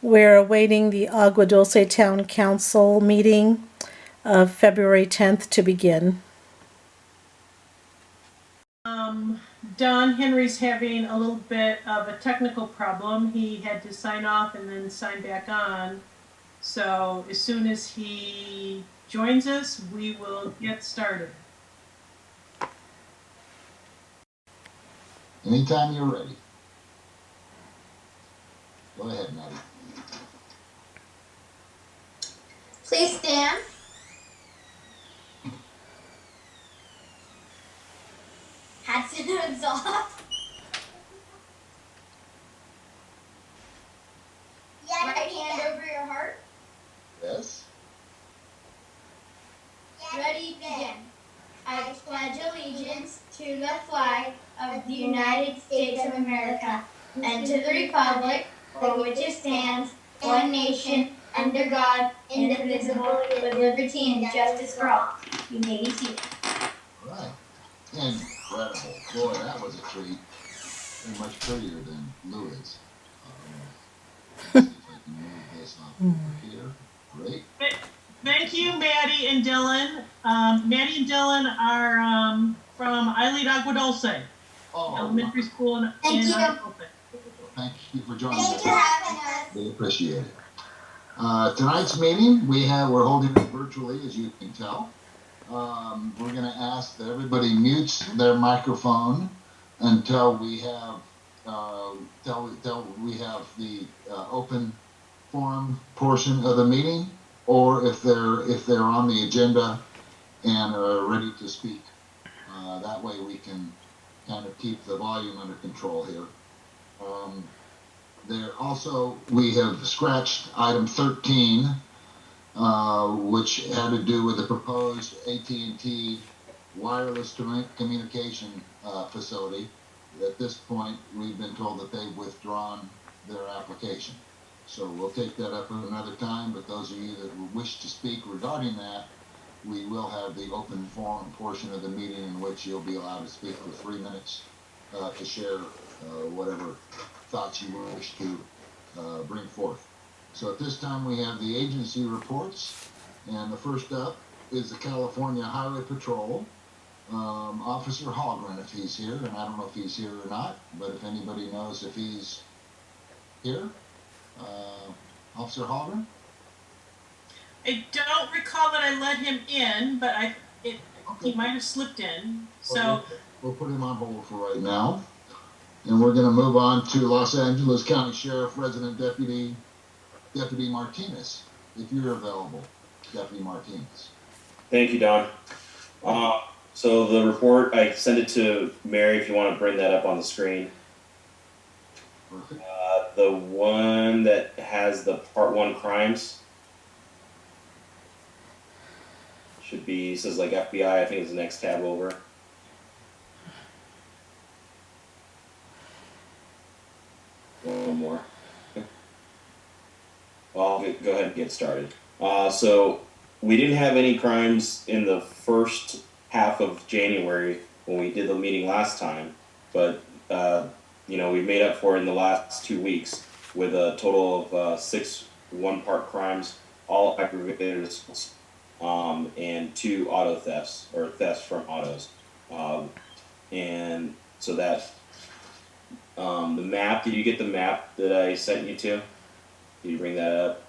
We're awaiting the Agua Dulce Town Council meeting of February 10th to begin. Don Henry's having a little bit of a technical problem. He had to sign off and then sign back on. So as soon as he joins us, we will get started. Anytime you're ready. Go ahead, Maddie. Please stand. Hats off. Right hand over your heart. Yes. Ready, begin. I pledge allegiance to the flag of the United States of America and to the republic for which it stands, one nation, under God, indivisible, with liberty and justice for all. You may be seated. All right. Incredible. Boy, that was a treat. Very much prettier than Louis. Let's see if I can move this up over here. Great. Thank you, Maddie and Dylan. Maddie and Dylan are from I Lead Agua Dulce Elementary School in Agua Dulce. Thank you for joining us. Thank you for having us. We appreciate it. Tonight's meeting, we're holding it virtually, as you can tell. We're going to ask that everybody mutes their microphone until we have the open forum portion of the meeting, or if they're on the agenda and are ready to speak. That way we can kind of keep the volume under control here. We have scratched item 13, which had to do with the proposed Adtc wireless communication facility. At this point, we've been told that they've withdrawn their application. So we'll take that up at another time, but those of you that wish to speak regarding that, we will have the open forum portion of the meeting in which you'll be allowed to speak for 3 minutes to share whatever thoughts you wish to bring forth. So at this time we have the agency reports, and the first up is the California Highway Patrol. Officer Hallgren, if he's here, and I don't know if he's here or not, but if anybody knows if he's here. Officer Hallgren? I don't recall that I let him in, but he might have slipped in. So we'll put him on hold for right now. And we're going to move on to Los Angeles County Sheriff Resident Deputy Martinez, if you're available, Deputy Martinez. Thank you, Don. So the report, I sent it to Mary if you want to bring that up on the screen. Perfect. The one that has the Part 1 crimes should be, says like FBI, I think it's the next tab over. One more. I'll go ahead and get started. So we didn't have any crimes in the first half of January when we did the meeting last time, but we made up for it in the last 2 weeks with a total of 6 one-part crimes, all aggravated assaults, and 2 auto thefts, or thefts from autos. And so that the map, did you get the map that I sent you to? Did you bring that up?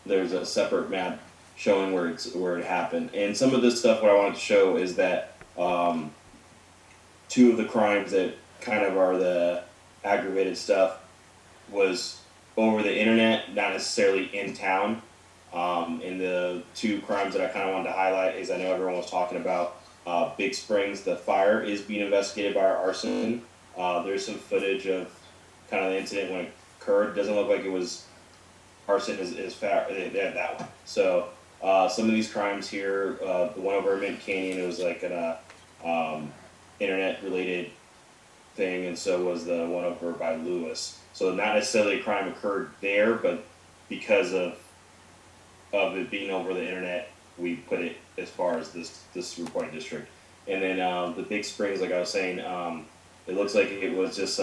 There's a separate map showing where it happened. And some of this stuff, what I wanted to show is that 2 of the crimes that kind of are the aggravated stuff was over the internet, not necessarily in town. And the 2 crimes that I kind of wanted to highlight is, I know everyone was talking about Big Springs. The fire is being investigated by our arson. There's some footage of kind of the incident when it occurred. Doesn't look like it was arson is fat. They had that one. So some of these crimes here, the one over Mint Canyon, it was like an internet related thing, and so was the one over by Lewis. So not necessarily a crime occurred there, but because of it being over the internet, we put it as far as this reporting district. And then the Big Springs, like I was saying, it looks like it was just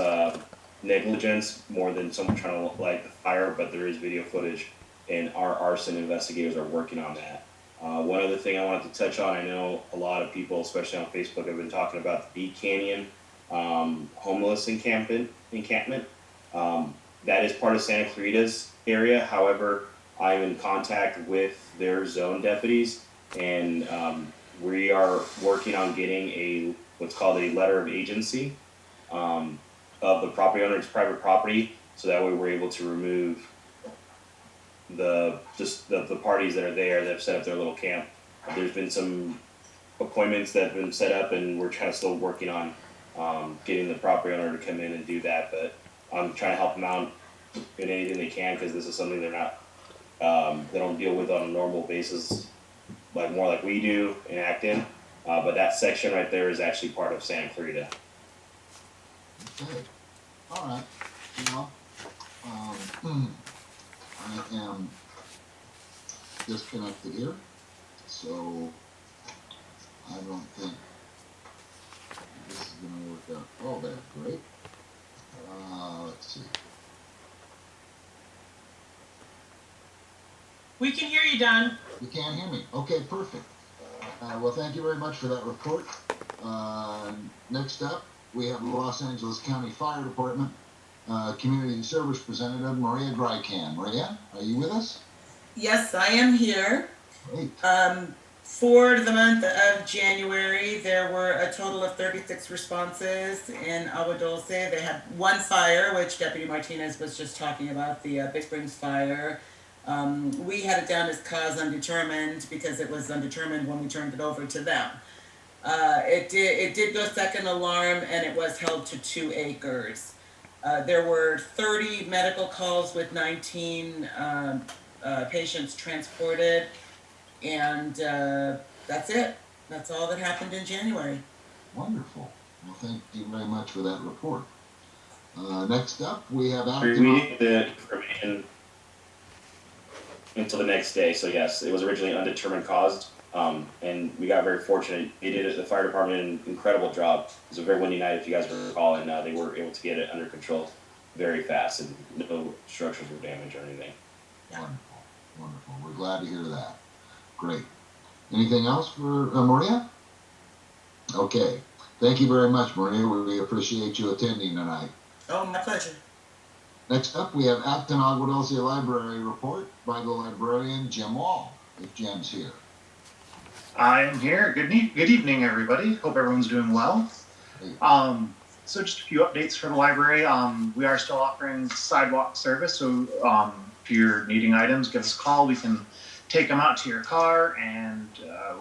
negligence more than someone trying to light the fire, but there is video footage, and our arson investigators are working on that. One other thing I wanted to touch on, I know a lot of people, especially on Facebook, have been talking about the Bee Canyon homeless encampment. That is part of Santa Clarita's area. However, I'm in contact with their zone deputies, and we are working on getting what's called a letter of agency of the property owner's private property, so that way we're able to remove the parties that are there that have set up their little camp. There's been some appointments that have been set up, and we're still working on getting the property owner to come in and do that. But I'm trying to help them out in anything they can, because this is something they're not they don't deal with on a normal basis, more like we do in Acton. But that section right there is actually part of Santa Clarita. Okay. All right. Well, I am disconnected here, so I don't think this is going to work out. Oh, that's great. Let's see. We can hear you, Don. You can't hear me. Okay, perfect. Well, thank you very much for that report. Next up, we have Los Angeles County Fire Department Community Service Representative Maria Drycan. Maria, are you with us? Yes, I am here. Great. For the month of January, there were a total of 36 responses in Agua Dulce. They had one fire, which Deputy Martinez was just talking about, the Big Springs fire. We had it down as cause undetermined because it was undetermined when we turned it over to them. It did go second alarm, and it was held to 2 acres. There were 30 medical calls with 19 patients transported, and that's it. That's all that happened in January. Wonderful. Well, thank you very much for that report. Next up, we have We need the information until the next day. So yes, it was originally undetermined cause, and we got very fortunate. They did, the fire department, an incredible job. It was a very windy night, if you guys recall, and they were able to get it under control very fast, and no structures were damaged or anything. Wonderful, wonderful. We're glad to hear that. Great. Anything else for Maria? Okay. Thank you very much, Maria. We appreciate you attending tonight. Oh, my pleasure. Next up, we have Acton Agua Dulce Library report by the librarian Jim Wall, if Jim's here. I am here. Good evening, everybody. Hope everyone's doing well. So just a few updates for the library. We are still offering sidewalk service, so if you're needing items, give us a call. We can take them out to your car, and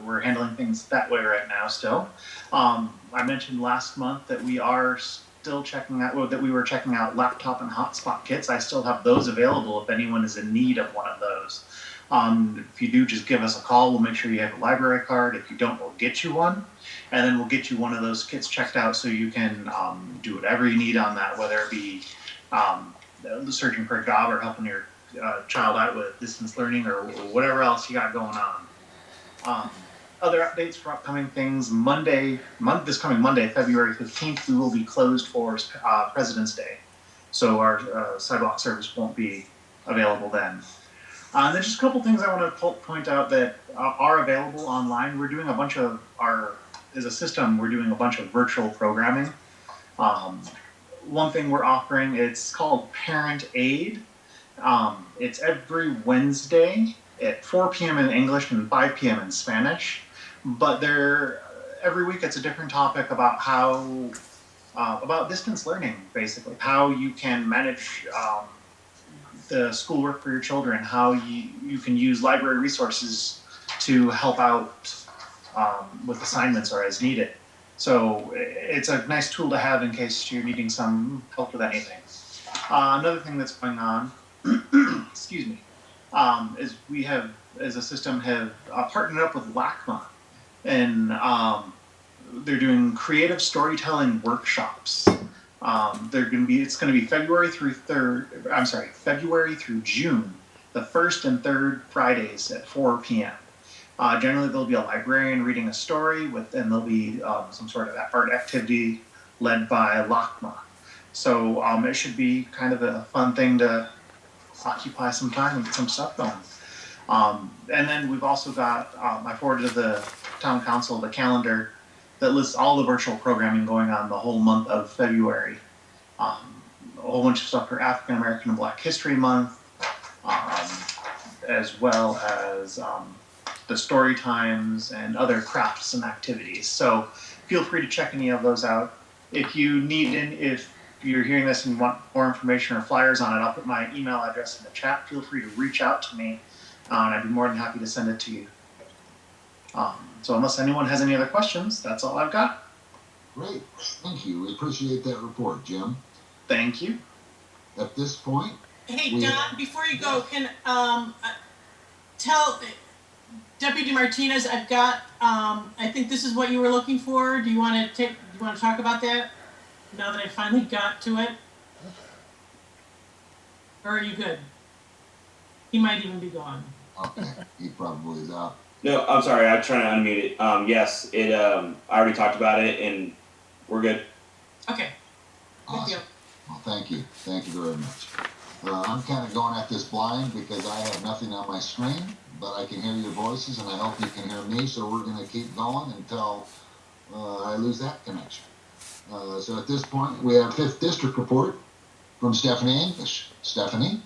we're handling things that way right now still. I mentioned last month that we are still checking out, well, that we were checking out laptop and hotspot kits. I still have those available if anyone is in need of one of those. If you do, just give us a call. We'll make sure you have a library card. If you don't, we'll get you one. And then we'll get you one of those kits checked out so you can do whatever you need on that, whether it be searching for a job or helping your child out with distance learning or whatever else you got going on. Other updates for upcoming things: this coming Monday, February 15th, we will be closed for President's Day. So our sidewalk service won't be available then. And there's just a couple things I want to point out that are available online. We're doing a bunch of as a system, we're doing a bunch of virtual programming. One thing we're offering, it's called Parent Aid. It's every Wednesday at 4 p.m. in English and 5 p.m. in Spanish. But every week it's a different topic about about distance learning, basically. How you can manage the schoolwork for your children, how you can use library resources to help out with assignments or as needed. So it's a nice tool to have in case you're needing some help with anything. Another thing that's going on, excuse me, is we have, as a system, have partnered up with LACMA, and they're doing creative storytelling workshops. It's going to be February through June, the 1st and 3rd Fridays at 4 p.m. Generally, there'll be a librarian reading a story and there'll be some sort of art activity led by LACMA. So it should be kind of a fun thing to occupy some time and get some stuff going. And then we've also got, I forwarded to the town council the calendar that lists all the virtual programming going on the whole month of February. A whole bunch of stuff for African American and Black History Month, as well as the story times and other crafts and activities. So feel free to check any of those out. If you need, if you're hearing this and want more information or flyers on it, I'll put my email address in the chat. Feel free to reach out to me, and I'd be more than happy to send it to you. So unless anyone has any other questions, that's all I've got. Great, thank you. We appreciate that report, Jim. Thank you. At this point, Hey, Don, before you go, can tell Deputy Martinez, I've got I think this is what you were looking for. Do you want to talk about that now that I finally got to it? Or are you good? He might even be gone. okay, he probably is out. No, I'm sorry. I'm trying to unmute it. Yes, it. I already talked about it, and we're good. Okay. Awesome. Good deal. Well, thank you. Thank you very much. I'm kind of going at this blind because I have nothing on my screen, but I can hear your voices, and I hope you can hear me, so we're going to keep going until I lose that connection. So at this point, we have 5th District report from Stephanie English. Stephanie?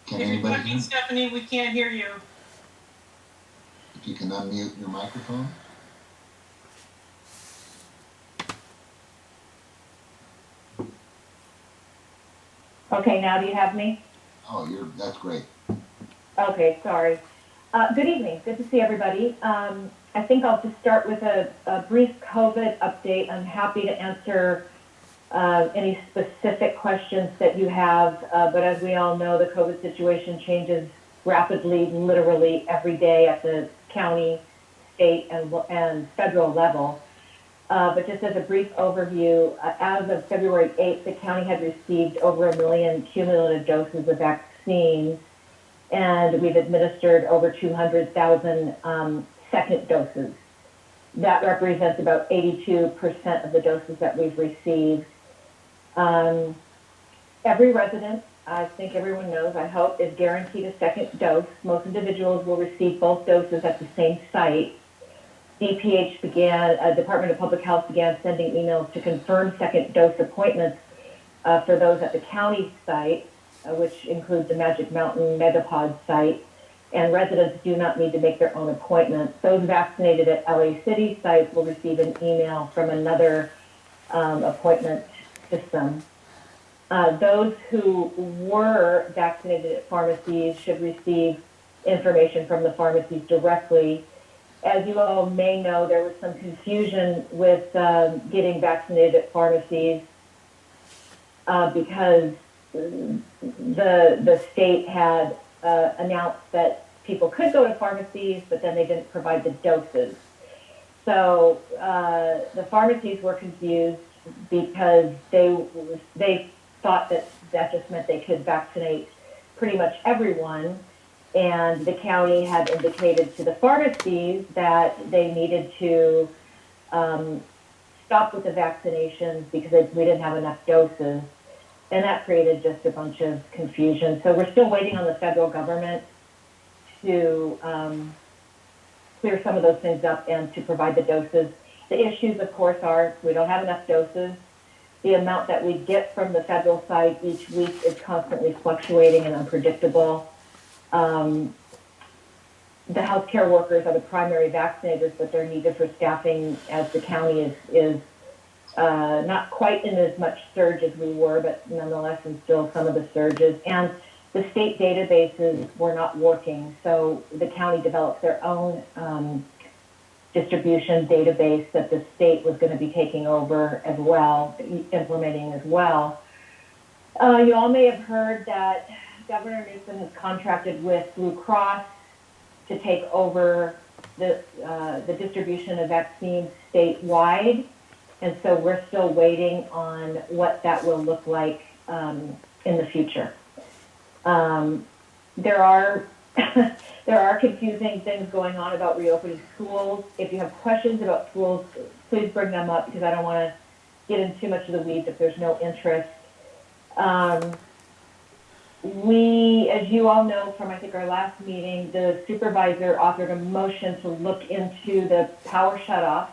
Can If you're anybody talking, hear? Stephanie, we can't hear you. If you can unmute your microphone. Okay, now do you have me? Oh, that's great. Okay, sorry. Good evening. Good to see everybody. I think I'll just start with a brief COVID update. I'm happy to answer any specific questions that you have, but as we all know, the COVID situation changes rapidly, literally every day at the county, state, and federal level. But just as a brief overview, as of February 8th, the county had received over 1 million cumulative doses of vaccines, and we've administered over 200,000 second doses. That represents about 82% of the doses that we've received. Every resident, I think everyone knows, I hope, is guaranteed a second dose. Most individuals will receive both doses at the same site. DPH Department of Public Health began sending emails to confirm second dose appointments for those at the county site, which includes the Magic Mountain Megapod site, and residents do not need to make their own appointments. Those vaccinated at LA City sites will receive an email from another appointment system. Those who were vaccinated at pharmacies should receive information from the pharmacies directly. As you all may know, there was some confusion with getting vaccinated at pharmacies because the state had announced that people could go to pharmacies, but then they didn't provide the doses. So the pharmacies were confused because they thought that just meant they could vaccinate pretty much everyone. And the county had indicated to the pharmacies that they needed to stop with the vaccinations because we didn't have enough doses. And that created just a bunch of confusion. So we're still waiting on the federal government to clear some of those things up and to provide the doses. The issues, of course, are we don't have enough doses. The amount that we get from the federal side each week is constantly fluctuating and unpredictable. The healthcare workers are the primary vaccinators, but they're needed for staffing as the county is not quite in as much surge as we were, but nonetheless in still some of the surges. And the state databases were not working, so the county developed their own distribution database that the state was going to be taking over as well, implementing as well. You all may have heard that Governor Newsom has contracted with Blue Cross to take over the distribution of vaccines statewide. And so we're still waiting on what that will look like in the future. There are there are confusing things going on about reopening schools. If you have questions about schools, please bring them up because I don't want to get in too much of the weeds if there's no interest. We, as you all know from I think our last meeting, the supervisor authored a motion to look into the power shutoff,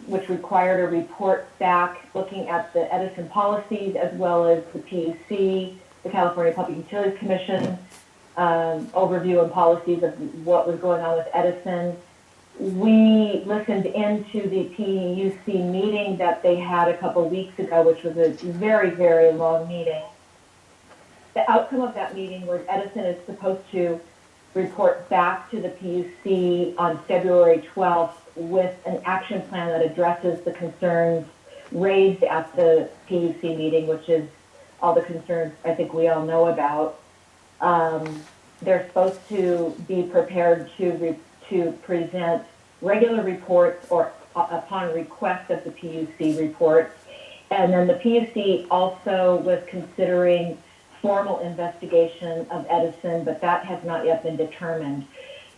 which required a report back looking at the Edison policies as well as the PUC, the California Public Utilities Commission, overview and policies of what was going on with Edison. We listened into the PUC meeting that they had a couple weeks ago, which was a very, very long meeting. The outcome of that meeting was Edison is supposed to report back to the PUC on February 12th with an action plan that addresses the concerns raised at the PUC meeting, which is all the concerns I think we all know about. They're supposed to be prepared to present regular reports or upon request of the PUC reports. And then the PUC also was considering formal investigation of Edison, but that has not yet been determined.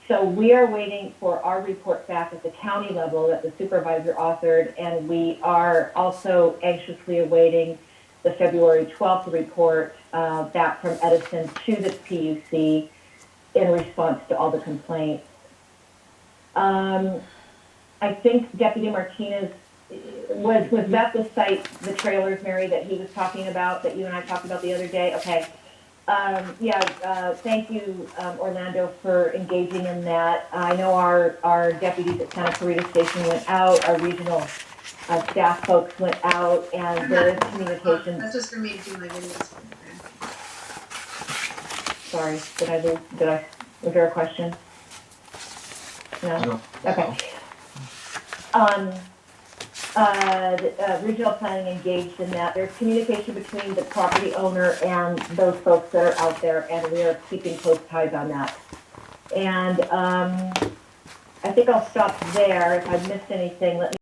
So we are waiting for our report back at the county level that the supervisor authored, and we are also anxiously awaiting the February 12th report back from Edison to the PUC in response to all the complaints. I think Deputy Martinez, was that the site, the trailers, Mary, that he was talking about, that you and I talked about the other day? Okay. Thank you, Orlando, for engaging in that. I know our deputies at Santa Clarita Station went out, our regional staff folks went out, and there is communication. That's just for me to do my videos. Sorry, was there a question? No? Okay. Regional planning engaged in that. There's communication between the property owner and those folks that are out there, and we are keeping close ties on that. And I think I'll stop there. If I've missed anything, let me.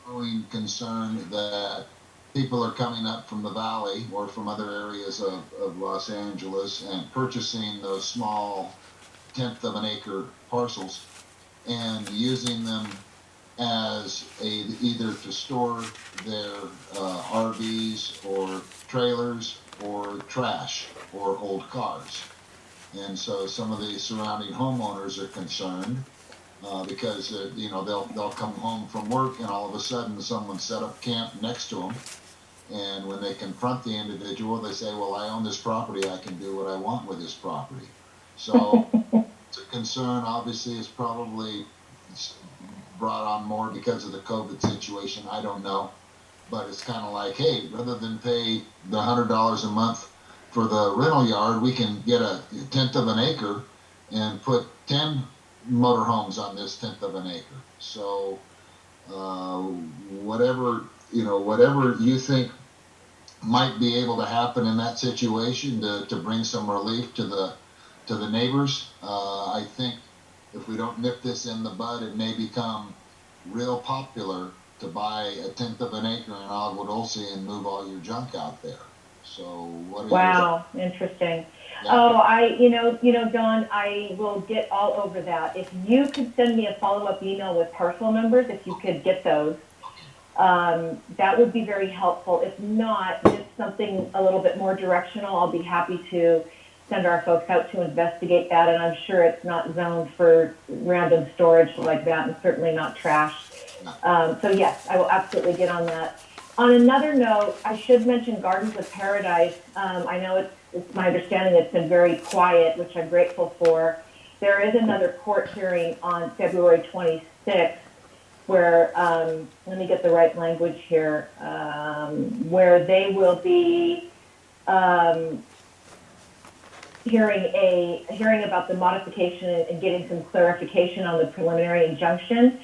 Growing concern that people are coming up from the valley or from other areas of Los Angeles and purchasing those small 1/10 of an acre parcels and using them as either to store their RVs or trailers or trash or old cars. And so some of the surrounding homeowners are concerned because they'll come home from work and all of a sudden someone set up camp next to them. And when they confront the individual, they say, well, I own this property, I can do what I want with this property. So it's a concern. Obviously it's probably brought on more because of the COVID situation. I don't know, but it's kind of like, hey, rather than pay the $100 a month for the rental yard, we can get a 1/10 of an acre and put 10 motorhomes on this 1/10 of an acre. So whatever you think might be able to happen in that situation to bring some relief to the neighbors, I think if we don't nip this in the bud, it may become real popular to buy a 1/10 of an acre in Agua Dulce and move all your junk out there. So what are Wow, interesting. Yeah. Oh, Dawn, I will get all over that. If you could send me a follow-up email with parcel numbers, if you could get those, that would be very helpful. If not, just something a little bit more directional, I'll be happy to send our folks out to investigate that, and I'm sure it's not zoned for random storage like that, and certainly not trash. So yes, I will absolutely get on that. On another note, I should mention Gardens of Paradise. I know it's my understanding it's been very quiet, which I'm grateful for. There is another court hearing on February 26th where, let me get the right language here, where they will be hearing about the modification and getting some clarification on the preliminary injunction.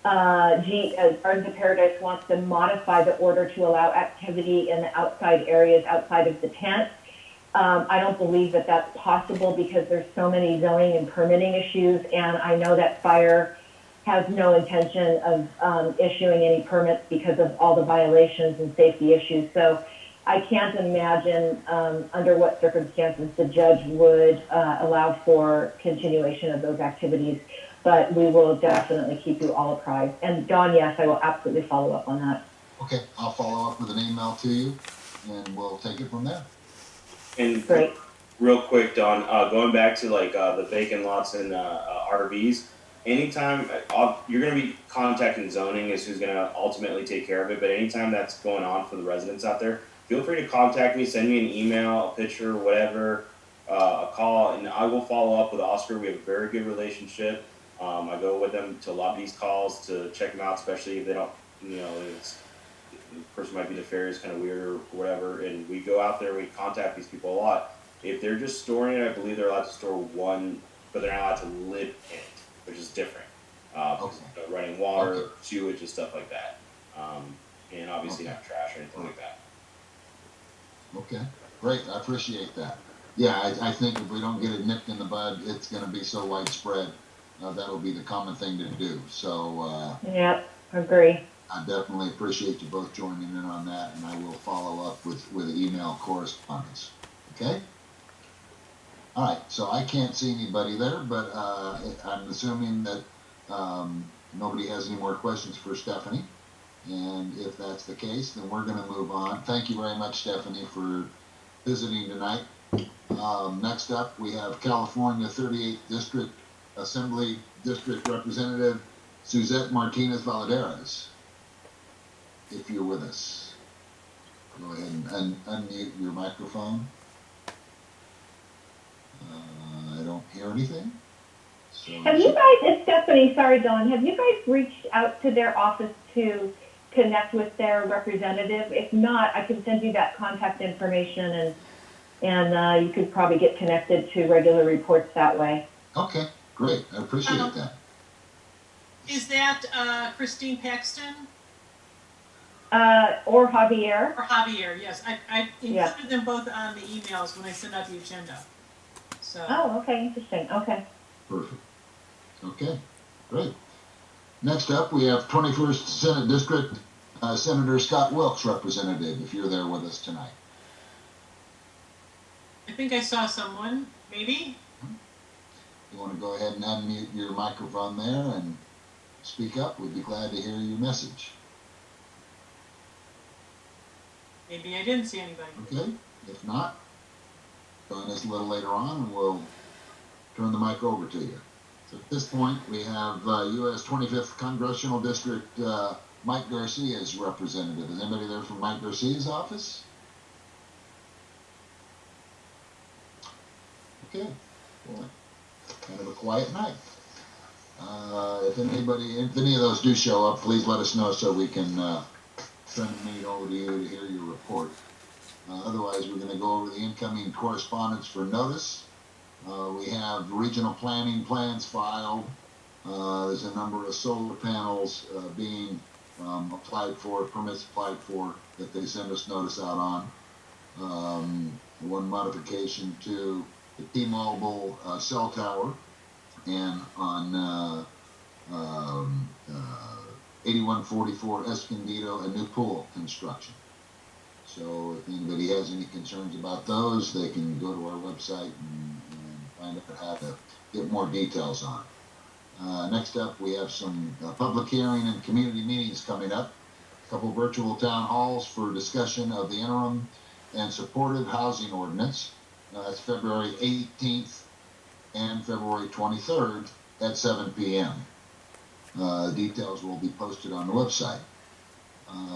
Gardens of Paradise wants to modify the order to allow activity in the outside areas outside of the tent. I don't believe that that's possible because there's so many zoning and permitting issues, and I know that fire has no intention of issuing any permits because of all the violations and safety issues. So I can't imagine under what circumstances the judge would allow for continuation of those activities, but we will definitely keep you all apprised. And Dawn, yes, I will absolutely follow up on that. Okay, I'll follow up with an email to you, and we'll take it from there. And Great. real quick, Don, going back to like the vacant lots and RVs, anytime you're going to be contacting zoning is who's going to ultimately take care of it, but anytime that's going on for the residents out there, feel free to contact me, send me an email, a picture, whatever, a call, and I will follow up with Oscar. We have a very good relationship. I go with them to a lot of these calls to check them out, especially if they don't, the person might be nefarious, kind of weird or whatever, and we go out there, we contact these people a lot. If they're just storing it, I believe they're allowed to store one, but they're not allowed to live in it, which is different. Running water, sewage, and stuff like that. And obviously not trash or anything like that. Okay, great. I appreciate that. Yeah, I think if we don't get it nipped in the bud, it's going to be so widespread. That'll be the common thing to do. So, yep, agree. I definitely appreciate you both joining in on that, and I will follow up with email correspondence. Okay? All right, so I can't see anybody there, but I'm assuming that nobody has any more questions for Stephanie. And if that's the case, then we're going to move on. Thank you very much, Stephanie, for visiting tonight. Next up, we have California 38th District Assembly District Representative Suzette Martinez Valadares. If you're with us, go ahead and unmute your microphone. I don't hear anything. So Have you guys, it's Stephanie, sorry, Dawn, have you guys reached out to their office to connect with their representative? If not, I can send you that contact information and you could probably get connected to regular reports that way. Okay, great. I appreciate that. Is that Christine Paxton? Or Javier. Or Javier, yes. I included Yeah. them both on the emails when I sent out the agenda. So. Oh, okay, interesting. Okay. Perfect. Okay, great. Next up, we have 21st Senate District Senator Scott Wilkes, representative, if you're there with us tonight. I think I saw someone, maybe? You want to go ahead and unmute your microphone there and speak up? We'd be glad to hear your message. Maybe I didn't see anybody. Okay, if not, join us a little later on and we'll turn the mic over to you. So at this point, we have U.S. 25th Congressional District Mike Garcia's representative. Is anybody there from Mike Garcia's office? Okay, well, kind of a quiet night. If any of those do show up, please let us know so we can send a meeting over to you to hear your report. Otherwise, we're going to go over the incoming correspondence for notice. We have regional planning plans filed. There's a number of solar panels being applied for, permits applied for, that they send us notice out on. One modification to the T-Mobile cell tower, and on 8144 Escondido, a new pool construction. So if anybody has any concerns about those, they can go to our website and find out how to get more details on. Next up, we have some public hearing and community meetings coming up. A couple virtual town halls for discussion of the interim and supportive housing ordinance. That's February 18th and February 23rd at 7 p.m. Details will be posted on the website.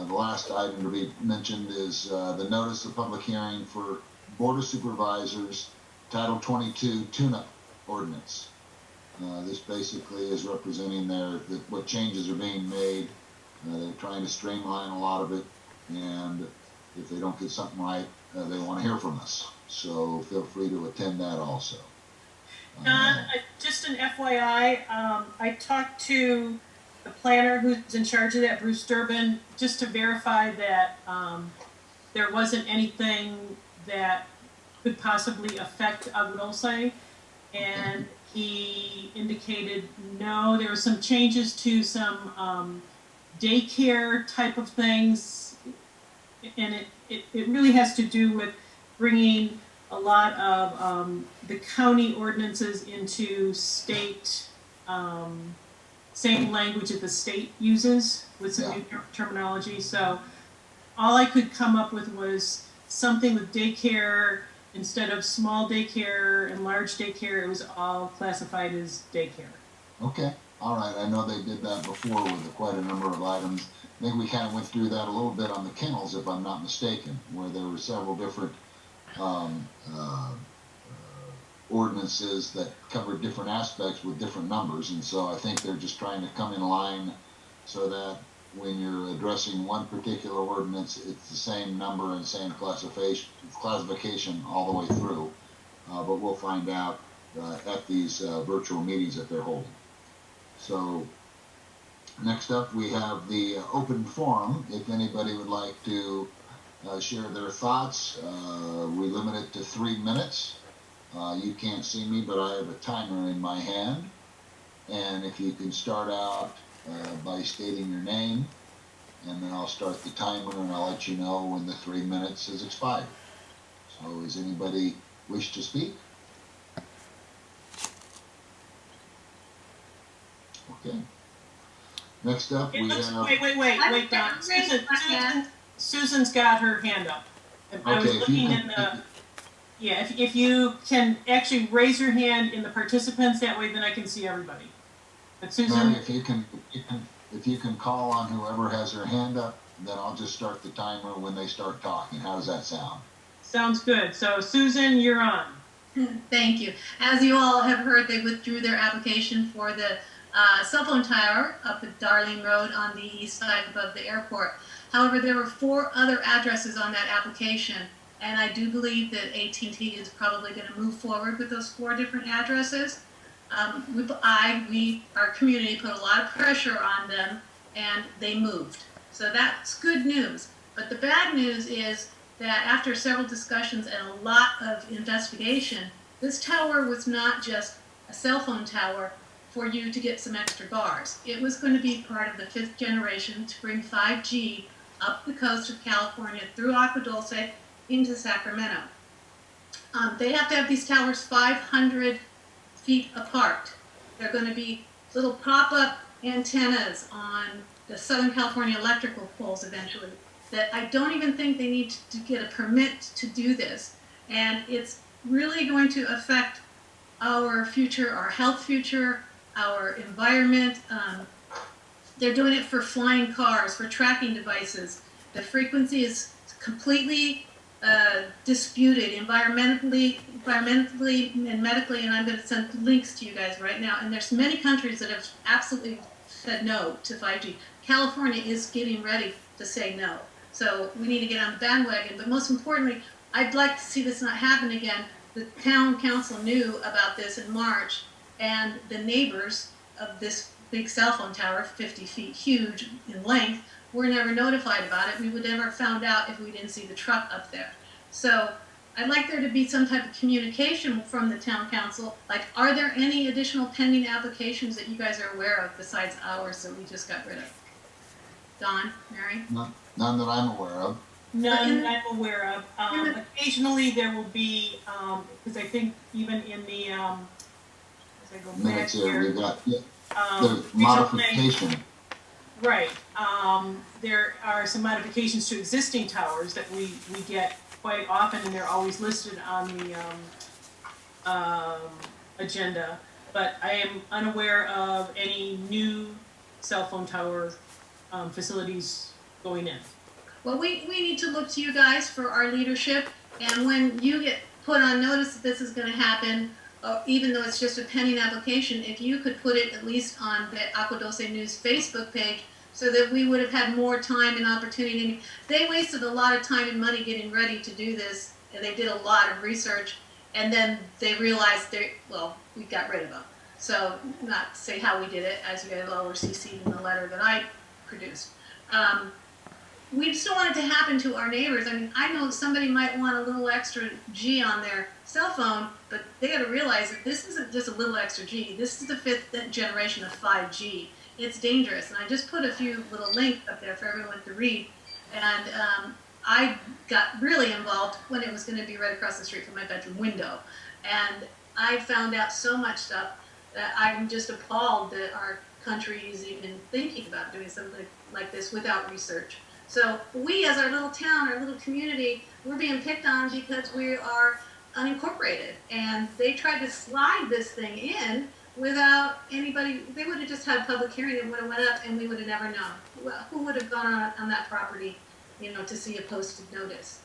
The last item to be mentioned is the notice of public hearing for Board of Supervisors Title 22 tune-up ordinance. This basically is representing what changes are being made. They're trying to streamline a lot of it, and if they don't get something right, they want to hear from us. So feel free to attend that also. Don, just an FYI, I talked to the planner who's in charge of that, Bruce Durbin, just to verify that there wasn't anything that could possibly affect Agua Dulce, and he indicated no, there were some changes to some daycare type of things, and it really has to do with bringing a lot of the county ordinances into state, same language that the state uses with some new terminology. So all I could come up with was something with daycare. Instead of small daycare and large daycare, it was all classified as daycare. Okay, all right. I know they did that before with quite a number of items. I think we kind of went through that a little bit on the kennels, if I'm not mistaken, where there were several different ordinances that covered different aspects with different numbers, and so I think they're just trying to come in line so that when you're addressing one particular ordinance, it's the same number and same classification all the way through. But we'll find out at these virtual meetings that they're holding. So next up, we have the open forum. If anybody would like to share their thoughts, we limit it to 3 minutes. You can't see me, but I have a timer in my hand. And if you can start out by stating your name, and then I'll start the timer and I'll let you know when the 3 minutes has expired. So does anybody wish to speak? Okay. Next up, we have... Wait, Don. Susan's got her hand up. I was looking in the... Yeah, if you can actually raise your hand in the participants, that way then I can see everybody. But Susan... Mary, if you can call on whoever has their hand up, then I'll just start the timer when they start talking. How does that sound? Sounds good. So Susan, you're on. Thank you. As you all have heard, they withdrew their application for the cell phone tower up at Darling Road on the east side above the airport. However, there were 4 other addresses on that application, and I do believe that AT&T is probably going to move forward with those 4 different addresses. Our community put a lot of pressure on them, and they moved. So that's good news. But the bad news is that after several discussions and a lot of investigation, this tower was not just a cell phone tower for you to get some extra bars. It was going to be part of the 5th generation to bring 5G up the coast of California through Agua Dulce into Sacramento. They have to have these towers 500 feet apart. They're going to be little pop-up antennas on the Southern California electrical poles eventually that I don't even think they need to get a permit to do this. And it's really going to affect our future, our health future, our environment. They're doing it for flying cars, for tracking devices. The frequency is completely disputed environmentally and medically, and I'm going to send links to you guys right now. And there's many countries that have absolutely said no to 5G. California is getting ready to say no. So we need to get on the bandwagon. But most importantly, I'd like to see this not happen again. The town council knew about this in March, and the neighbors of this big cell phone tower, 50 feet huge in length, were never notified about it. We would never have found out if we didn't see the truck up there. So I'd like there to be some type of communication from the town council. Like, are there any additional pending applications that you guys are aware of besides ours that we just got rid of? Don, Mary? None that I'm aware of. None I'm aware of. Occasionally there will be, because I think even in the, as I go back Minutes here, here, we've got the modification. Right. There are some modifications to existing towers that we get quite often, and they're always listed on the agenda. But I am unaware of any new cell phone tower facilities going in. Well, we need to look to you guys for our leadership, and when you get put on notice that this is going to happen, even though it's just a pending application, if you could put it at least on the Agua Dulce News Facebook page so that we would have had more time and opportunity. They wasted a lot of time and money getting ready to do this, and they did a lot of research, and then they realized we got rid of them. So, not to say how we did it, as you guys all were CC'd in the letter that I produced. We just don't want it to happen to our neighbors. I mean, I know somebody might want a little extra G on their cell phone, but they got to realize that this isn't just a little extra G. This is the 5th generation of 5G. It's dangerous. And I just put a few little links up there for everyone to read. And I got really involved when it was going to be right across the street from my bedroom window. And I found out so much stuff that I'm just appalled that our country is even thinking about doing something like this without research. So we, as our little town, our little community, we're being picked on because we are unincorporated. And they tried to slide this thing in without anybody. They would have just had a public hearing and would have went up and we would have never known. Well, who would have gone on that property, to see a posted notice?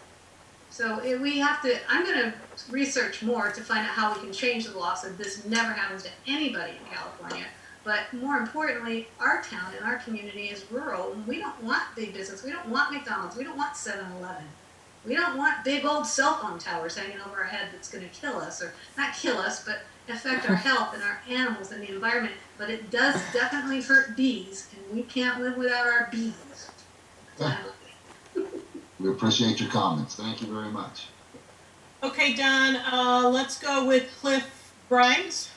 So we have to, I'm going to research more to find out how we can change the law so this never happens to anybody in California. But more importantly, our town and our community is rural, and we don't want big business. We don't want McDonald's. We don't want 7-Eleven. We don't want big old cell phone towers hanging over our head that's going to kill us, or not kill us, but affect our health and our animals and the environment. But it does definitely hurt bees, and we can't live without our bees. We appreciate your comments. Thank you very much. Okay, Don, let's go with Cliff Grimes.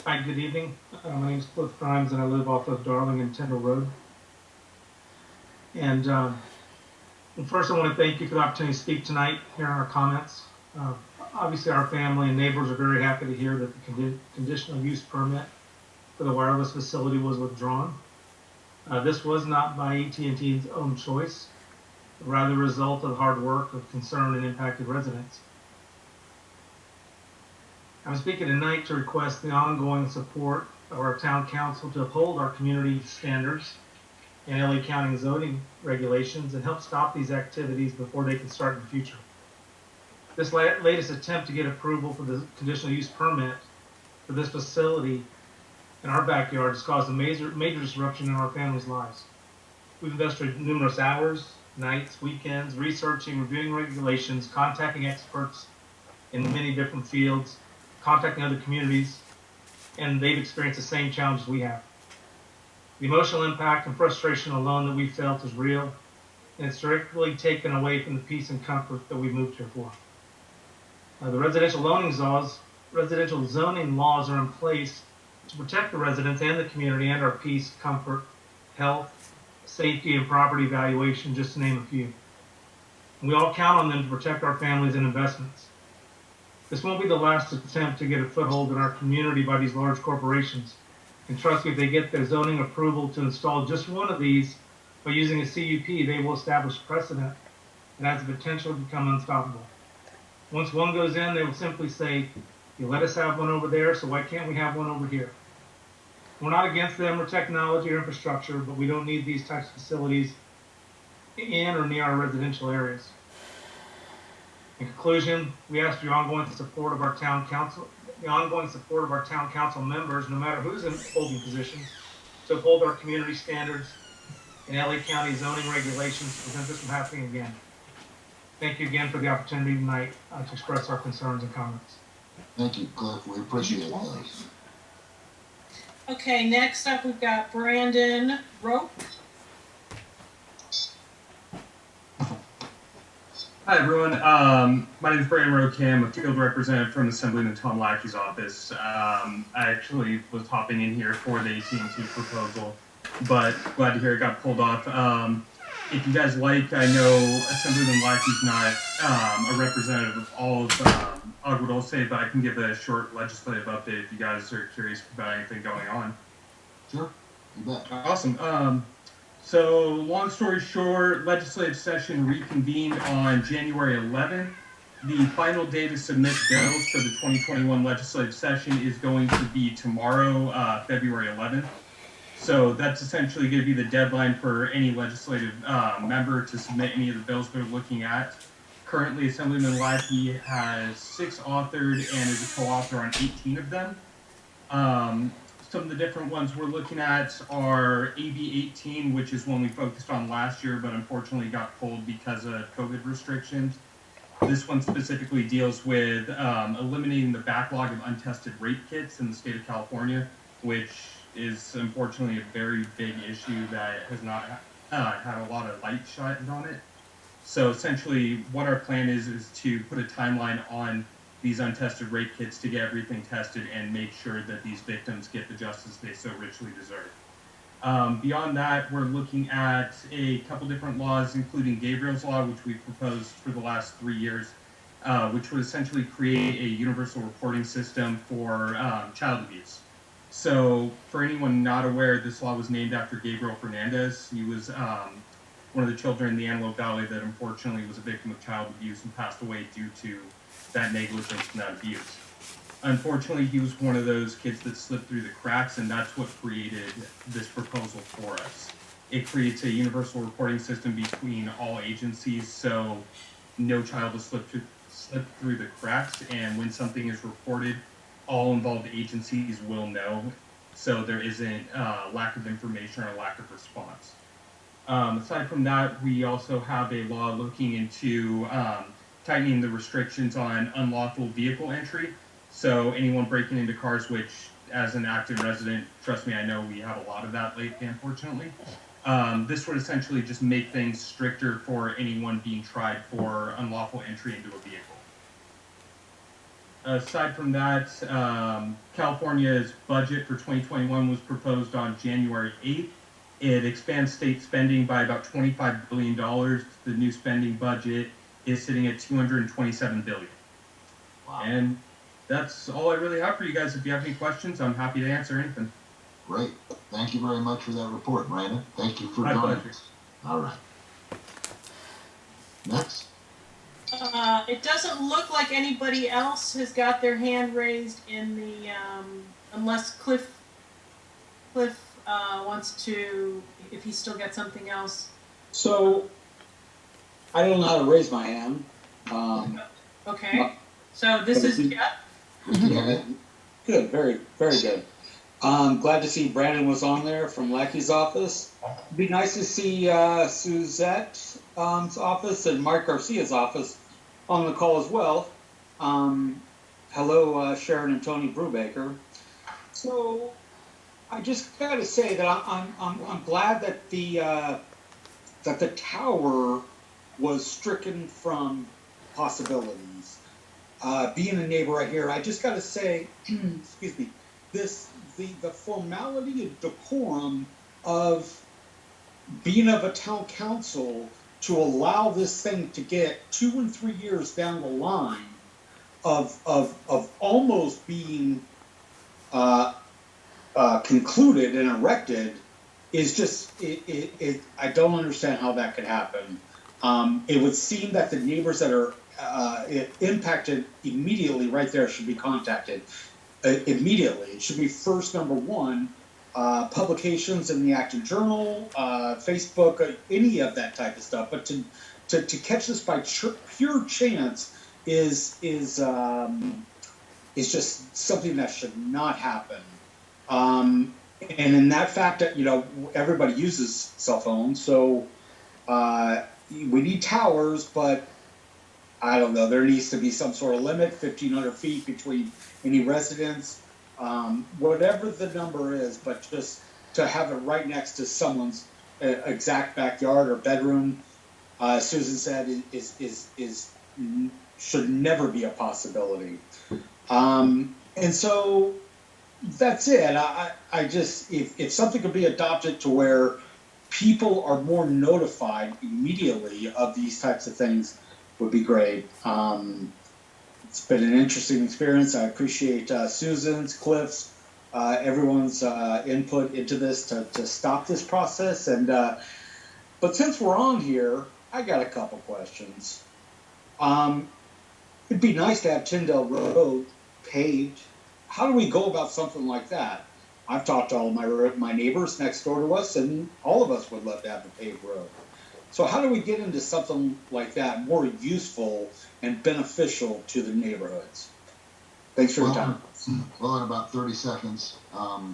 Hi, good evening. My name is Cliff Grimes, and I live off of Darling and Tyndall Road. And first, I want to thank you for the opportunity to speak tonight, hearing our comments. Obviously, our family and neighbors are very happy to hear that the conditional use permit for the wireless facility was withdrawn. This was not by AT&T's own choice, but rather a result of hard work of concerned and impacted residents. I'm speaking tonight to request the ongoing support of our town council to uphold our community standards and LA County zoning regulations and help stop these activities before they can start in the future. This latest attempt to get approval for the conditional use permit for this facility in our backyard has caused a major disruption in our family's lives. We've invested numerous hours, nights, weekends, researching, reviewing regulations, contacting experts in many different fields, contacting other communities, and they've experienced the same challenges we have. The emotional impact and frustration alone that we felt is real, and it's directly taken away from the peace and comfort that we moved here for. The residential zoning laws are in place to protect the residents and the community and our peace, comfort, health, safety, and property valuation, just to name a few. And we all count on them to protect our families and investments. This won't be the last attempt to get a foothold in our community by these large corporations. And trust me, if they get their zoning approval to install just one of these by using a CUP, they will establish precedent and has the potential to become unstoppable. Once one goes in, they will simply say, you let us have one over there, so why can't we have one over here? We're not against them or technology or infrastructure, but we don't need these types of facilities in or near our residential areas. In conclusion, we ask for your ongoing support of our town council, members, no matter who's in holding positions, to uphold our community standards and LA County zoning regulations to prevent this from happening again. Thank you again for the opportunity tonight to express our concerns and comments. Thank you, Cliff. We appreciate those. Okay, next up we've got Brandon Rope. Hi everyone, my name is Brandon Roque. I'm a field representative from Assemblyman Tom Lackey's office. I actually was hopping in here for the AT&T proposal, but glad to hear it got pulled off. If you guys like, I know Assemblyman Lackey's not a representative of all of Agua Dulce, but I can give a short legislative update if you guys are curious about anything going on. Sure, you bet. Awesome. So, long story short, legislative session reconvened on January 11th. The final day to submit bills for the 2021 legislative session is going to be tomorrow, February 11th. So that's essentially going to be the deadline for any legislative member to submit any of the bills they're looking at. Currently, Assemblyman Lackey has 6 authored and is a co-author on 18 of them. Some of the different ones we're looking at are AB 18, which is one we focused on last year, but unfortunately got pulled because of COVID restrictions. This one specifically deals with eliminating the backlog of untested rape kits in the state of California, which is unfortunately a very big issue that has not had a lot of light shined on it. So essentially what our plan is to put a timeline on these untested rape kits to get everything tested and make sure that these victims get the justice they so richly deserve. Beyond that, we're looking at a couple different laws, including Gabriel's Law, which we've proposed for the last 3 years, which would essentially create a universal reporting system for child abuse. So for anyone not aware, this law was named after Gabriel Fernandez. He was one of the children in the Antelope Valley that unfortunately was a victim of child abuse and passed away due to that negligence and that abuse. Unfortunately, he was one of those kids that slipped through the cracks, and that's what created this proposal for us. It creates a universal reporting system between all agencies, so no child will slip through the cracks, and when something is reported, all involved agencies will know, so there isn't lack of information or lack of response. Aside from that, we also have a law looking into tightening the restrictions on unlawful vehicle entry. So anyone breaking into cars, which as an active resident, trust me, I know we have a lot of that lately, unfortunately. This would essentially just make things stricter for anyone being tried for unlawful entry into a vehicle. Aside from that, California's budget for 2021 was proposed on January 8th. It expands state spending by about $25 billion. The new spending budget is sitting at $227 billion. Wow. And that's all I really have for you guys. If you have any questions, I'm happy to answer anything. Great. Thank you very much for that report, Brandon. Thank you for joining us. All right. Next. It doesn't look like anybody else has got their hand raised in the, unless Cliff wants to, if he's still got something else. So, I don't know how to raise my hand. Okay. So this is Jeff. Good, very, very good. Glad to see Brandon was on there from Lecky's office. It'd be nice to see Suzette's office and Mark Garcia's office on the call as well. Hello, Sharon and Tony Brubaker. So I just got to say that I'm glad that the tower was stricken from possibilities. Being a neighbor right here, I just got to say, excuse me, the formality and decorum of being of a town council to allow this thing to get 2 and 3 years down the line of almost being concluded and erected is just I don't understand how that could happen. It would seem that the neighbors that are impacted immediately right there should be contacted immediately. It should be first, number one, publications in the Acton Journal, Facebook, any of that type of stuff. But to catch this by pure chance is just something that should not happen. And in that fact that, you know, everybody uses cell phones, so we need towers, but I don't know, there needs to be some sort of limit, 1,500 feet between any residents, whatever the number is, but just to have it right next to someone's exact backyard or bedroom, Susan said, should never be a possibility. And so that's it. I just, if something could be adopted to where people are more notified immediately of these types of things, would be great. It's been an interesting experience. I appreciate Susan's, Cliff's, everyone's input into this to stop this process. And but since we're on here, I got a couple questions. It'd be nice to have Tyndale Road paved. How do we go about something like that? I've talked to all of my neighbors next door to us, and all of us would love to have a paved road. So how do we get into something like that more useful and beneficial to the neighborhoods? Thanks for your time. Well, in about 30 seconds, I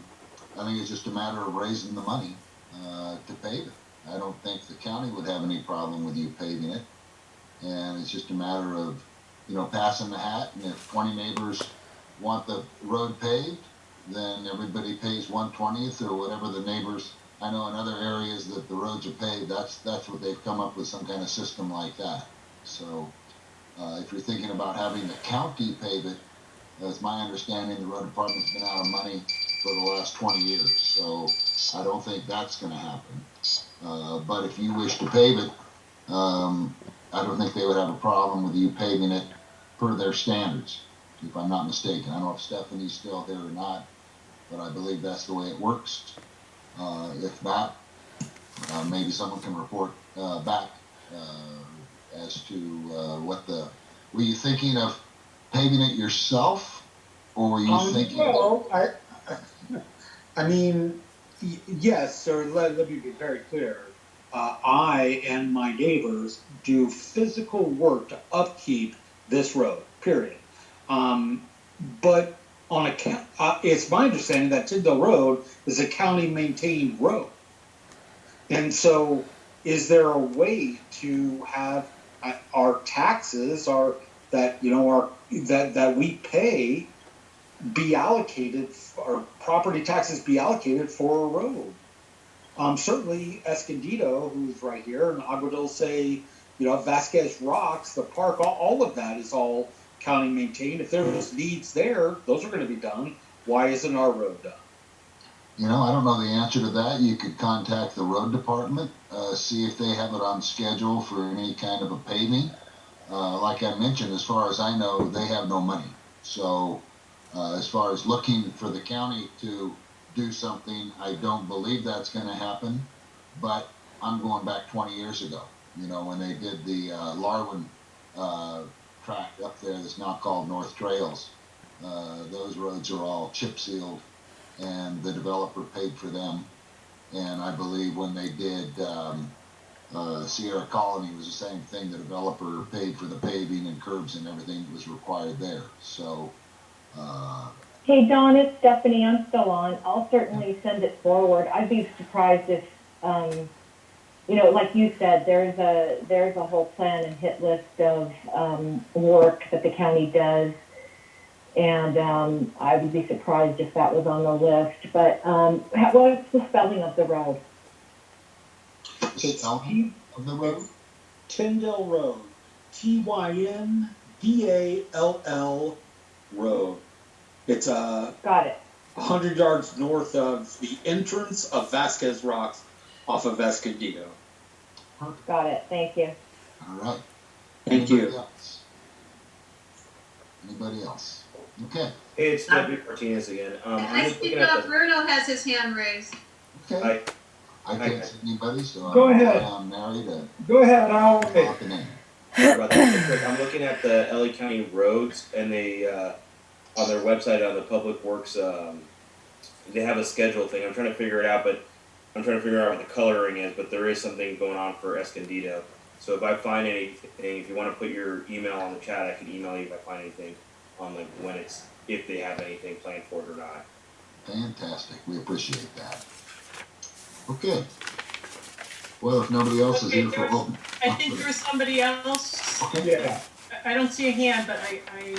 think it's just a matter of raising the money to pave it. I don't think the county would have any problem with you paving it. And it's just a matter of, you know, passing the hat. And if 20 neighbors want the road paved, then everybody pays 1/20th or whatever the neighbors. I know in other areas that the roads are paved, that's what they've come up with, some kind of system like that. So If you're thinking about having the county pave it, as my understanding, the road department's been out of money for the last 20 years, so I don't think that's going to happen. But if you wish to pave it, I don't think they would have a problem with you paving it per their standards, if I'm not mistaken. I don't know if Stephanie's still there or not, but I believe that's the way it works. If not, maybe someone can report back as to were you thinking of paving it yourself, or were you thinking? Well, I mean, yes, or let me be very clear. I and my neighbors do physical work to upkeep this road, period. But on it's my understanding that Tyndall Road is a county maintained road. And so is there a way to have our taxes that we pay be allocated, or property taxes be allocated for a road? Certainly Escondido, who's right here, and Agua Dulce, Vasquez Rocks, the park, all of that is all county maintained. If there's needs there, those are going to be done. Why isn't our road done? I don't know the answer to that. You could contact the road department, see if they have it on schedule for any kind of a paving. Like I mentioned, as far as I know, they have no money. So as far as looking for the county to do something, I don't believe that's going to happen. But I'm going back 20 years ago, when they did the Larwin tract up there that's now called North Trails. Those roads are all chip sealed, and the developer paid for them. And I believe when they did Sierra Colony, it was the same thing. The developer paid for the paving and curbs and everything that was required there. So Hey, Don, it's Stephanie. I'm still on. I'll certainly send it forward. I'd be surprised if, like you said, there's a whole plan and hit list of work that the county does, and I would be surprised if that was on the list. But what's the spelling of the road? It's of the road? Tyndall Road. Tyndall Road. It's Got it. 100 yards north of the entrance of Vasquez Rocks off of Escondido. Got it. Thank you. All right. Thank you. Anybody else? Okay. Hey, it's W. Martinez again. I see Bruno has his hand raised. Okay. I can't see anybody, so Go ahead. I'm married. Go ahead. I'll wait. I'm looking at the LA County roads, and they on their website, on the Public Works, they have a schedule thing. I'm trying to figure it out, but I'm trying to figure out what the coloring is, but there is something going on for Escondido. So if I find anything, if you want to put your email on the chat, I can email you if I find anything on if they have anything planned for it or not. Fantastic. We appreciate that. Okay. Well, if nobody else is here for open. I think there's somebody else. Okay. Yeah. I don't see a hand, but I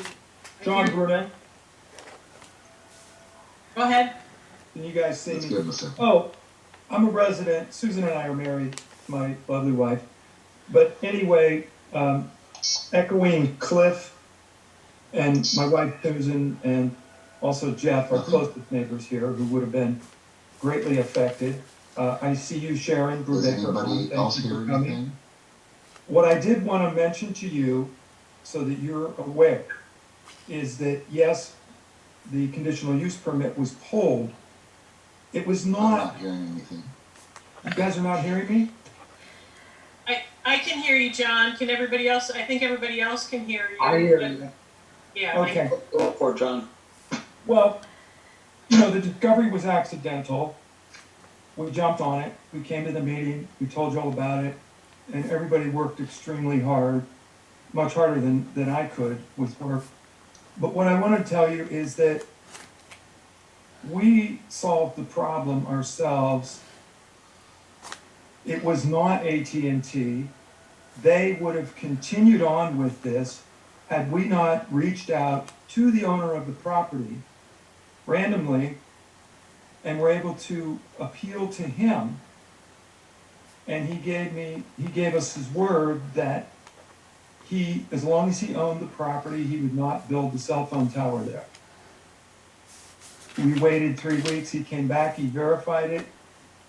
John Brunet, Go ahead. can you guys see Let's me? give him a second. Oh, I'm a resident. Susan and I are married, my lovely wife. But anyway, echoing Cliff and my wife Susan and also Jeff, our closest neighbors here, who would have been greatly affected. I see you, Sharon Does Brubaker. anybody else Thank you hear for coming. anything? What I did want to mention to you, so that you're aware, is that yes, the conditional use permit was pulled. It was I'm not. not hearing anything. You guys are not hearing me? I can hear you, John. Can everybody else? I think everybody else can hear you. I hear you. Yeah. Okay. Go for it, John. Well, the discovery was accidental. We jumped on it. We came to the meeting. We told you all about it. And everybody worked extremely hard, much harder than I could with work. But what I want to tell you is that we solved the problem ourselves. It was not AT&T. They would have continued on with this had we not reached out to the owner of the property randomly and were able to appeal to him. And he gave us his word that as long as he owned the property, he would not build the cell phone tower there. We waited 3 weeks, he came back, he verified it.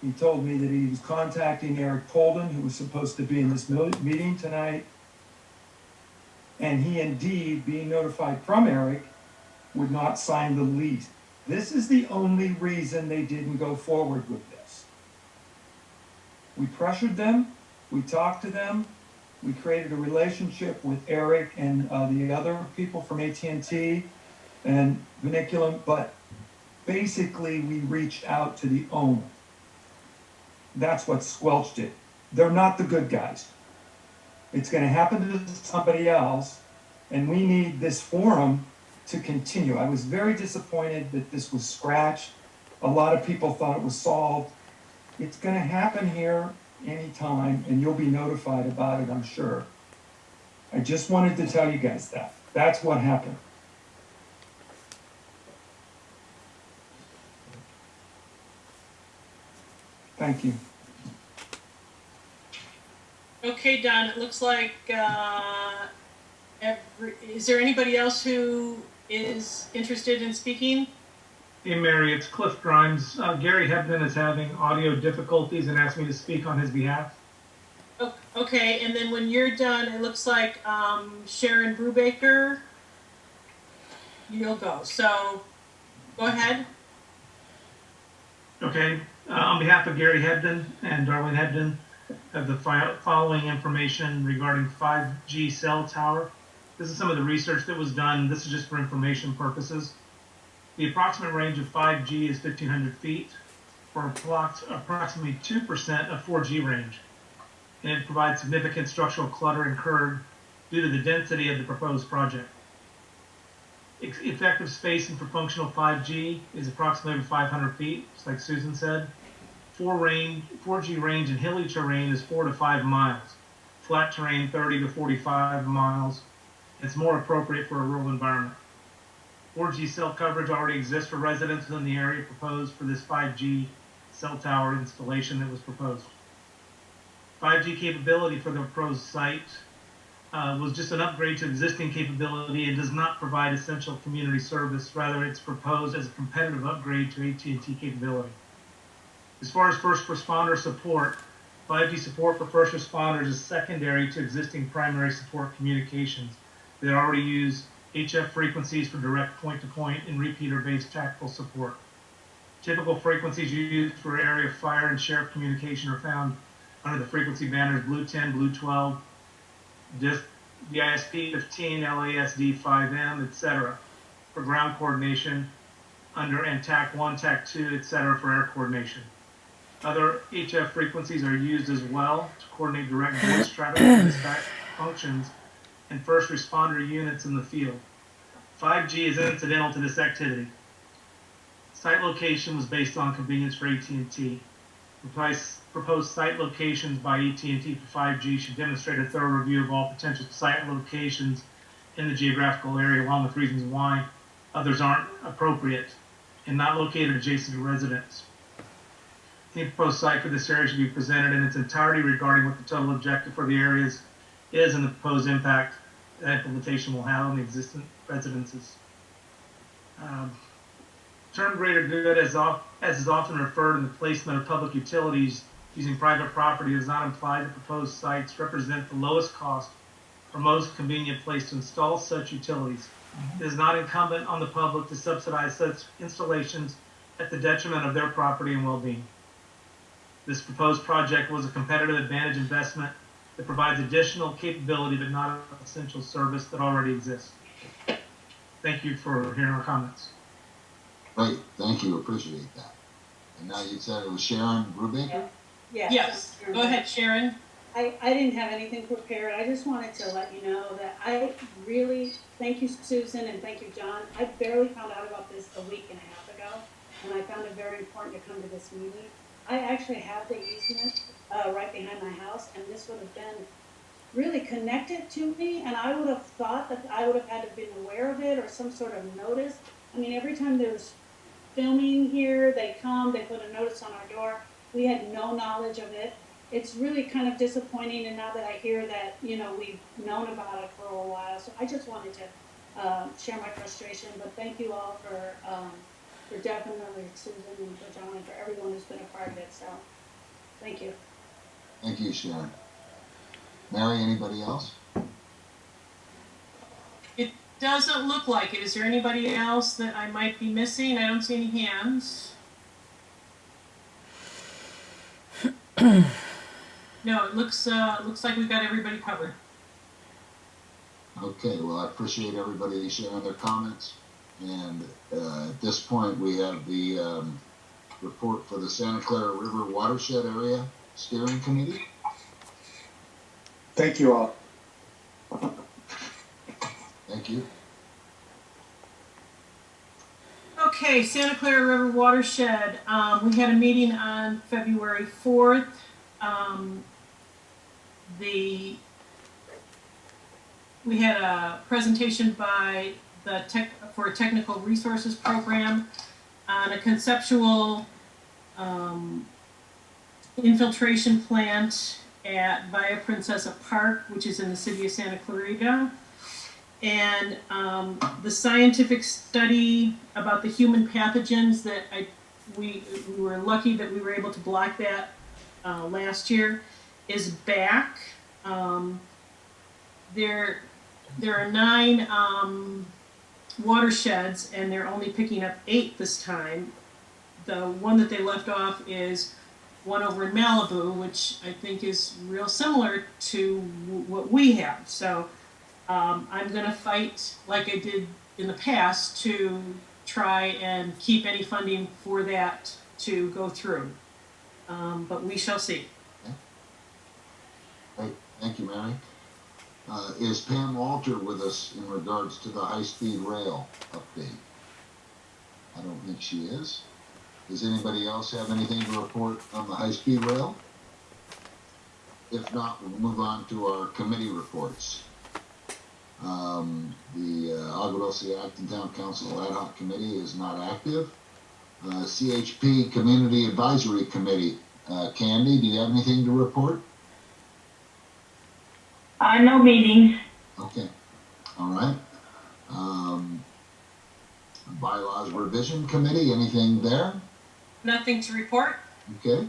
He told me that he was contacting Eric Polden, who was supposed to be in this meeting tonight. And he indeed, being notified from Eric, would not sign the lease. This is the only reason they didn't go forward with this. We pressured them, we talked to them, we created a relationship with Eric and the other people from AT&T and Vinculum, but basically we reached out to the owner. That's what squelched it. They're not the good guys. It's going to happen to somebody else, and we need this forum to continue. I was very disappointed that this was scratched. A lot of people thought it was solved. It's going to happen here anytime, and you'll be notified about it, I'm sure. I just wanted to tell you guys that. That's what happened. Thank you. Okay, Don, it looks like, is there anybody else who is interested in speaking? Hey, Mary, it's Cliff Grimes. Gary Hebden is having audio difficulties and asked me to speak on his behalf. Okay, and then when you're done, it looks like Sharon Brubaker, you'll go. So, go ahead. Okay, on behalf of Gary Hebden and Darlene Hebden, have the following information regarding 5G cell tower. This is some of the research that was done. This is just for information purposes. The approximate range of 5G is 1,500 feet for approximately 2% of 4G range. And it provides significant structural clutter incurred due to the density of the proposed project. Effective spacing for functional 5G is approximately 500 feet, just like Susan said. 4G range in hilly terrain is 4 to 5 miles. Flat terrain, 30 to 45 miles. It's more appropriate for a rural environment. 4G cell coverage already exists for residents within the area proposed for this 5G cell tower installation that was proposed. 5G capability for the proposed site was just an upgrade to existing capability and does not provide essential community service. Rather, it's proposed as a competitive upgrade to AT&T capability. As far as first responder support, 5G support for first responders is secondary to existing primary support communications that already use HF frequencies for direct point-to-point and repeater-based tactical support. Typical frequencies used for area fire and sheriff communication are found under the frequency banners Blue 10, Blue 12, DISP 15, LASD 5M, etc. for ground coordination under and TAC 1, TAC 2, etc. for air coordination. Other HF frequencies are used as well to coordinate direct voice traffic and dispatch functions and first responder units in the field. 5G is incidental to this activity. Site location was based on convenience for AT&T. Proposed site locations by AT&T for 5G should demonstrate a thorough review of all potential site locations in the geographical area, along with reasons why others aren't appropriate and not located adjacent to residents. The proposed site for this area should be presented in its entirety regarding what the total objective for the areas is and the proposed impact that implementation will have on the existing residences. Term greater good, as is often referred in the placement of public utilities using private property, does not imply that proposed sites represent the lowest cost or most convenient place to install such utilities. It is not incumbent on the public to subsidize such installations at the detriment of their property and well-being. This proposed project was a competitive advantage investment that provides additional capability but not an essential service that already exists. Thank you for hearing our comments. Great, thank you, appreciate that. And now you said it was Sharon Brubaker? Yes. Go ahead, Sharon. I didn't have anything prepared. I just wanted to let you know that I really, thank you, Susan, and thank you, John. I barely found out about this a week and a half ago, and I found it very important to come to this meeting. I actually have the easement right behind my house, and this would have been really connected to me, and I would have thought that I would have had to have been aware of it or some sort of notice. I mean, every time there's filming here, they come, they put a notice on our door. We had no knowledge of it. it's really kind of disappointing, and now that I hear that, you know, we've known about it for a while, so I just wanted to share my frustration, but thank you all for definitely Susan and for John and for everyone who's been a part of it, so thank you. Thank you, Sharon. Mary, anybody else? It doesn't look like it. Is there anybody else that I might be missing? I don't see any hands. No, it looks like we've got everybody covered. Okay, well, I appreciate everybody sharing their comments. And at this point, we have the report for the Santa Clara River Watershed Area Steering Committee. Thank you all. Thank you. Okay, Santa Clara River Watershed. We had a meeting on February 4th. We had a presentation by the Technical Resources Program on a conceptual infiltration plant at Via Princesa Park, which is in the city of Santa Clarita. And the scientific study about the human pathogens that we were lucky that we were able to block that last year is back. There are 9 watersheds, and they're only picking up 8 this time. The one that they left off is one over in Malibu, which I think is real similar to what we have. So I'm going to fight like I did in the past to try and keep any funding for that to go through. But we shall see. Okay. Great. Thank you, Mary. Is Pam Walter with us in regards to the high-speed rail update? I don't think she is. Does anybody else have anything to report on the high-speed rail? If not, we'll move on to our committee reports. The Agua Dulce Acton Town Council Ad Hoc Committee is not active. CHP Community Advisory Committee. Candy, do you have anything to report? No meetings. Okay. All right. Bylaws Revision Committee, anything there? Nothing to report. Okay.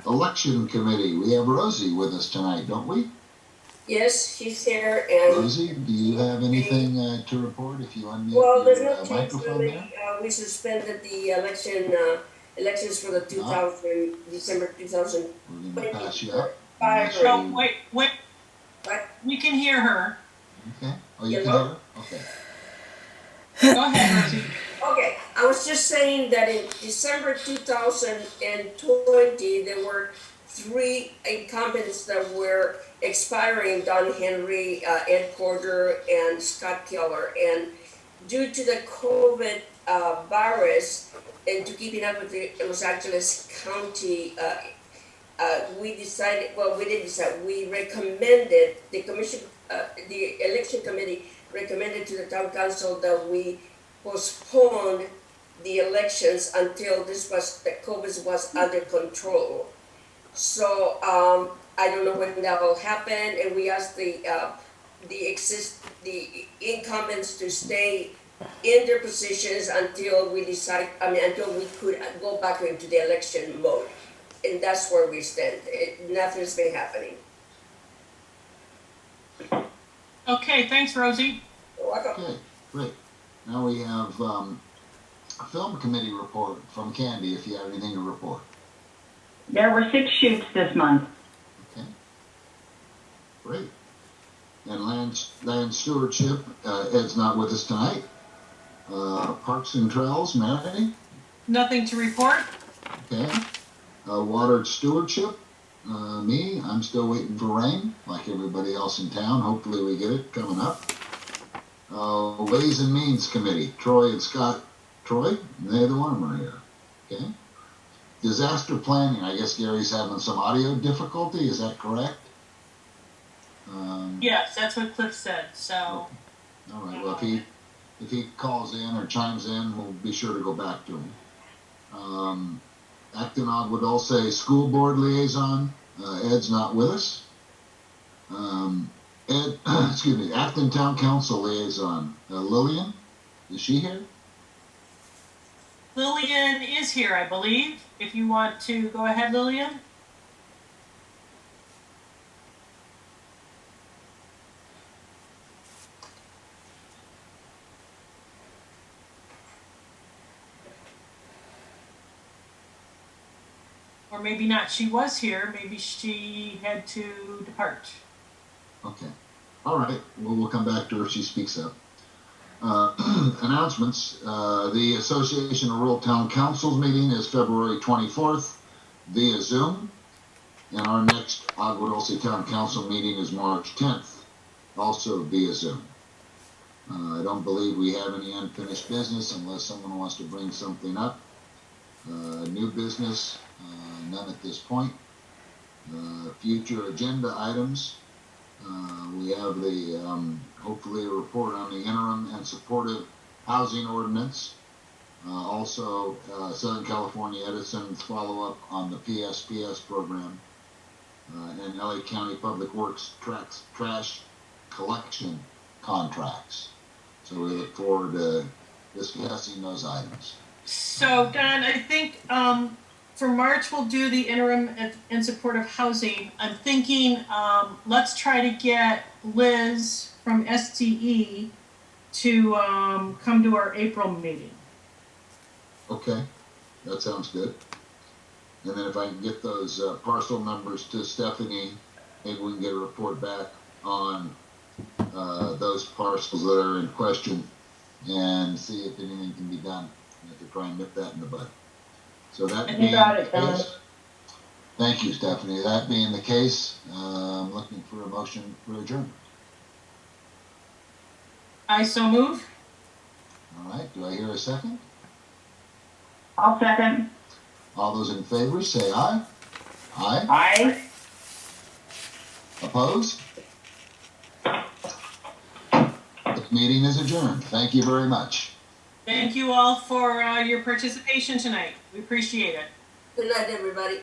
Election Committee, we have Rosie with us tonight, don't we? Yes, she's here. And Rosie, do you have anything to report if you unmute well, there's your no change microphone really. there? We suspended the elections for the December 2000. We're going to pass you up. Oh, wait. What? We can hear her. Okay. Oh, you can hear her? Okay. Go ahead, Rosie. Okay, I was just saying that in December 2020, there were 3 incumbents that were expiring: Don Henry, Ed Porter, and Scott Keller. And due to the COVID virus and to keeping up with the Los Angeles County, we decided, well, we didn't decide, we recommended, the commission, the election committee recommended to the town council that we postpone the elections until the COVID was under control. So I don't know when that will happen, and we asked the incumbents to stay in their positions until we decide. Until we could go back into the election mode, and that's where we stand. Nothing's been happening. Okay, thanks, Rosie. You're welcome. Okay, great. Now we have a film committee report from Candy, if you have anything to report. There were 6 shoots this month. Okay, great. And land stewardship, Ed's not with us tonight. Parks and Trails, Mary? Nothing to report. Okay. Water stewardship, me, I'm still waiting for rain, like everybody else in town. Hopefully we get it coming up. Ways and Means Committee, Troy and Scott. Troy, neither one of them are here. Okay. Disaster planning, I guess Gary's having some audio difficulty, is that correct? Yes, that's what Cliff said, so. All right, well, if he calls in or chimes in, we'll be sure to go back to him. Acton Agua Dulce School Board Liaison, Ed's not with us. Ed, excuse me, Acton Town Council Liaison, Lillian, is she here? Lillian is here, I believe. If you want to go ahead, Lillian. Or maybe not, she was here, maybe she had to depart. Okay, all right, well, we'll come back to her if she speaks up. Announcements, the Association of Rural Town Councils meeting is February 24th via Zoom, and our next Agua Dulce Town Council meeting is March 10th, also via Zoom. I don't believe we have any unfinished business unless someone wants to bring something up. New business, none at this point. Future agenda items, we have the, hopefully a report on the interim and supportive housing ordinance. Also, Southern California Edison's follow-up on the PSPS program, and LA County Public Works trash collection contracts. So we look forward to discussing those items. So Don, I think for March we'll do the interim and supportive housing. I'm thinking let's try to get Liz from STE to come to our April meeting. Okay, that sounds good. And then if I can get those parcel numbers to Stephanie, maybe we can get a report back on those parcels that are in question and see if anything can be done to try and nip that in the bud. So that being the case, thank you, Stephanie. That being the case, I'm looking for a motion for adjournment. I so move. All right, do I hear a second? I'll second. All those in favor say aye. Aye. Aye. Opposed? The meeting is adjourned. Thank you very much. Thank you all for your participation tonight. We appreciate it. Good night, everybody.